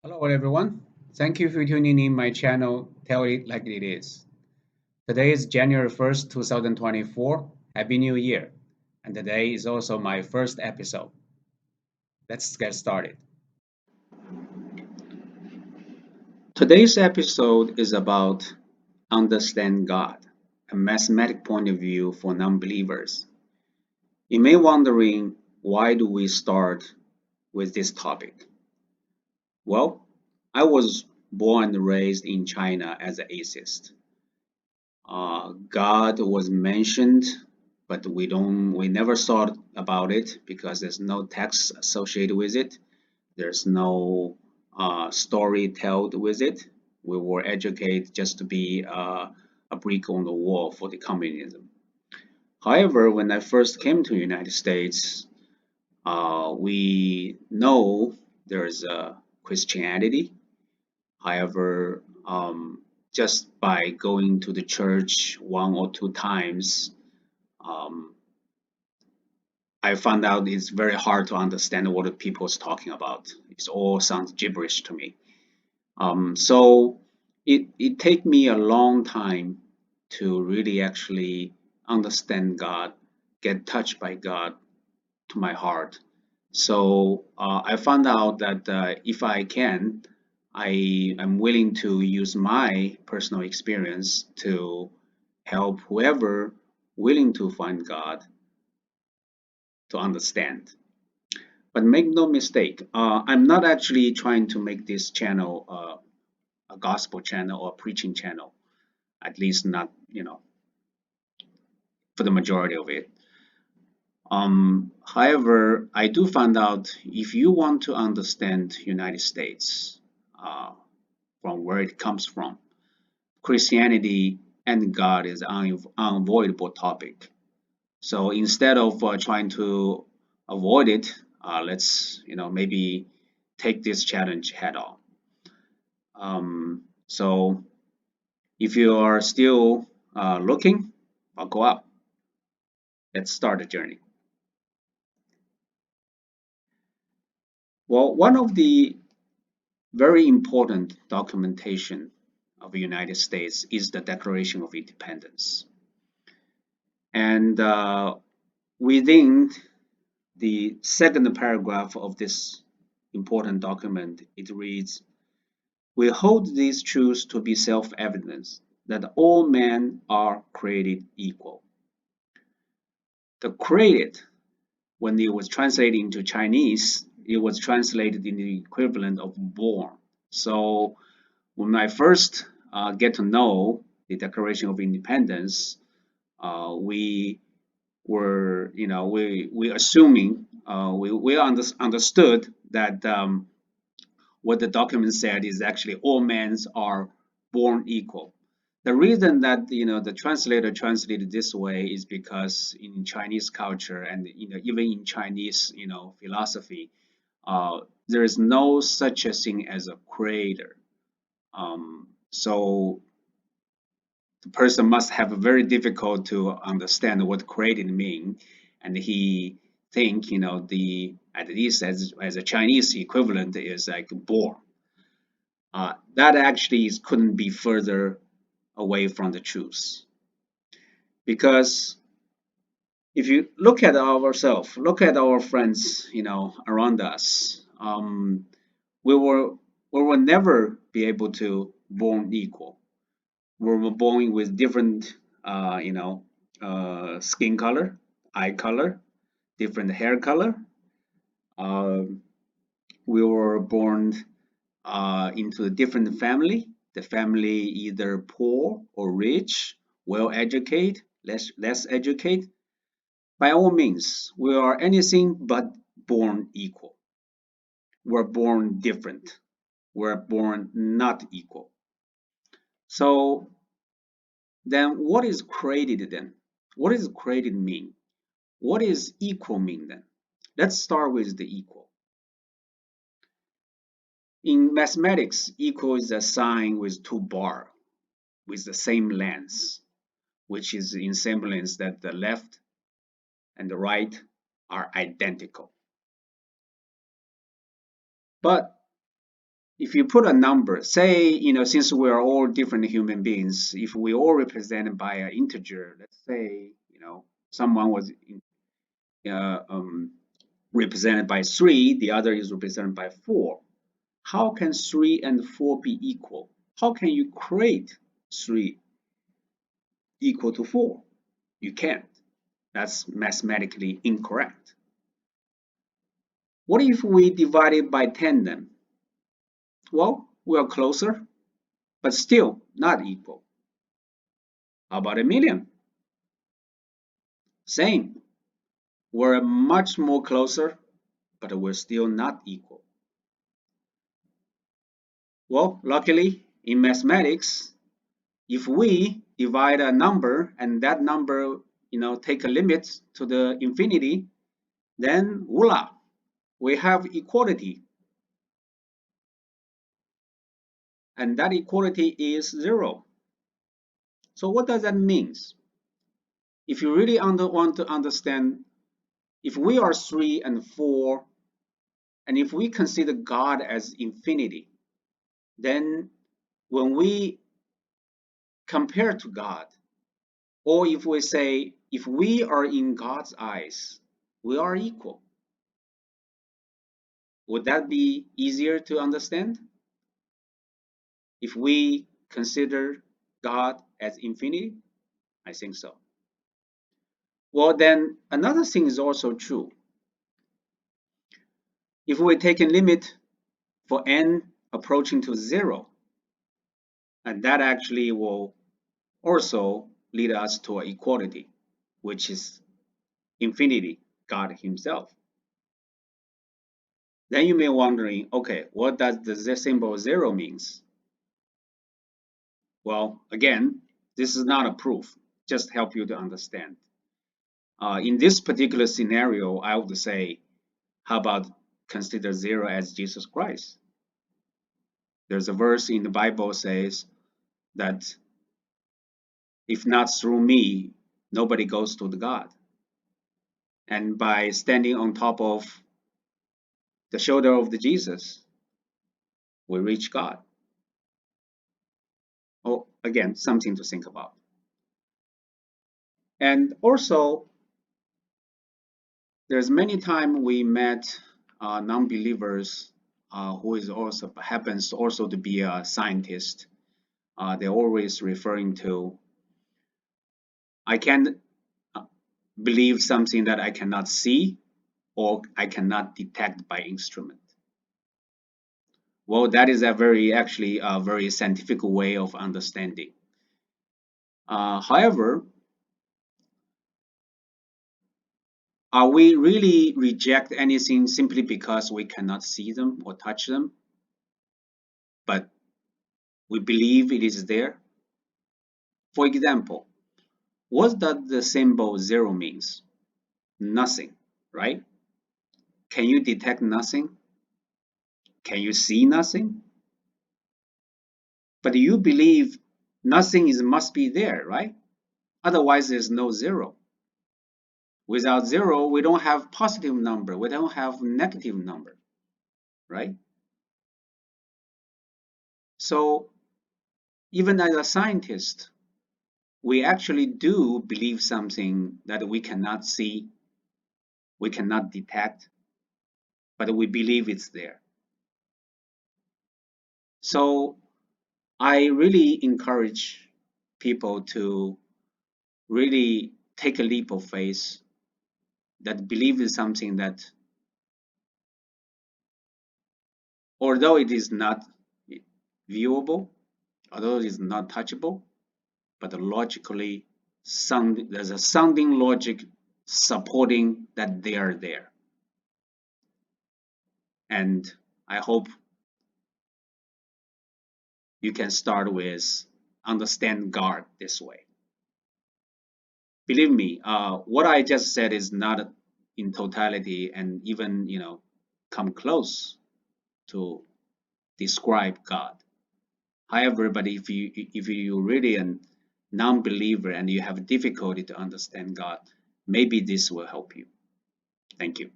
Hello everyone. Thank you for tuning in my channel Tell It Like It Is. Today is January 1st, 2024. Happy New Year. And today is also my first episode. Let's get started. Today's episode is about understand God, a mathematic point of view for non-believers. You may wondering why do we start with this topic? Well, I was born and raised in China as an atheist. God was mentioned, but we never thought about it because there's no text associated with it. There's no story told with it. We were educated just to be a brick on the wall for the communism. However, when I first came to the United States, we know there's Christianity. However, just by going to the church one or two times, um, I found out it's very hard to understand what the people is talking about. It all sounds gibberish to me. So it take me a long time to really actually understand God, get touched by God to my heart. So I found out that if I can, I am willing to use my personal experience to help whoever willing to find God to understand. But make no mistake, I'm not actually trying to make this channel a gospel channel or a preaching channel. At least not, for the majority of it. However, I do find out if you want to understand United States uh, from where it comes from, Christianity and God is an unavoidable topic. So instead of trying to avoid it, let's maybe take this challenge head on. So if you are still looking, I'll go up. Let's start the journey. Well, one of the very important documentation of the United States is the Declaration of Independence. And within the second paragraph of this important document, it reads, "We hold these truths to be self-evident, that all men are created equal." The created, when it was translated into Chinese, it was translated in the equivalent of born. So when I first get to know the Declaration of Independence, we were, we assuming, we understood that what the document said is actually all men are born equal. The reason that the translator translated this way is because in Chinese culture and even in Chinese philosophy, there is no such a thing as a creator. So the person must have a very difficult to understand what created mean, and he think the at least as a Chinese equivalent is like born. That actually couldn't be further away from the truth, because if you look at ourselves, look at our friends, around us, we were we will never be able to born equal. We were born with different, skin color, eye color, different hair color. Um we were born into a different family. The family either poor or rich, well educated, less educated. By all means, we are anything but born equal. We're born different. We're born not equal. So then what is created then? What does created mean? What is equal mean then? Let's start with the equal. In mathematics, equal is a sign with two bars with the same length, which is in semblance that the left and the right are identical. But if you put a number, say, since we are all different human beings, if we all represented by an integer, let's say, someone was uh, um, represented by 3, the other is represented by 4. How can 3 and 4 be equal? How can you create 3 equal to 4? You can't. That's mathematically incorrect. What if we divide it by 10 then? Well, we are closer, but still not equal. How about a million? Same. We're much more closer, but we're still not equal. Well, luckily, in mathematics, if we divide a number and that number, take a limit to the infinity, then voila, we have equality. And that equality is 0. So what does that mean? If you really want to understand, if we are 3 and 4, and if we consider God as infinity, then when we compare to God, or if we say, if we are in God's eyes, we are equal. Would that be easier to understand? If we consider God as infinity? I think so. Well, then another thing is also true. If we take a limit for n approaching to 0, and that actually will also lead us to equality, which is infinity, God himself. Then you may be wondering, okay, what does the symbol 0 means? Well, again, this is not a proof, just help you to understand. In this particular scenario, I would say, how about consider 0 as Jesus Christ? There's a verse in the Bible says that if not through me, nobody goes to the God. And by standing on top of the shoulder of the Jesus, we reach God. Oh, again, something to think about. And also, there's many times we met non-believers who is also happens also to be a scientist. They're always referring to, I can't believe something that I cannot see or I cannot detect by instrument. Well, that is actually a very scientific way of understanding. However, are we really reject anything simply because we cannot see them or touch them, but we believe it is there? For example, what does the symbol 0 means? Nothing, right? Can you detect nothing? Can you see nothing? But you believe nothing must be there, right? Otherwise, there's no 0. Without 0, we don't have positive number. We don't have negative number, right? So even as a scientist, we actually do believe something that we cannot see, we cannot detect, but we believe it's there. So I really encourage people to really take a leap of faith, that believe in something that, although it is not viewable, although it is not touchable, but logically there's a sounding logic supporting that they are there. And I hope you can start with understand God this way. Believe me, what I just said is not in totality and even come close to describe God. However, but if you really a non-believer and you have difficulty to understand God, maybe this will help you. Thank you.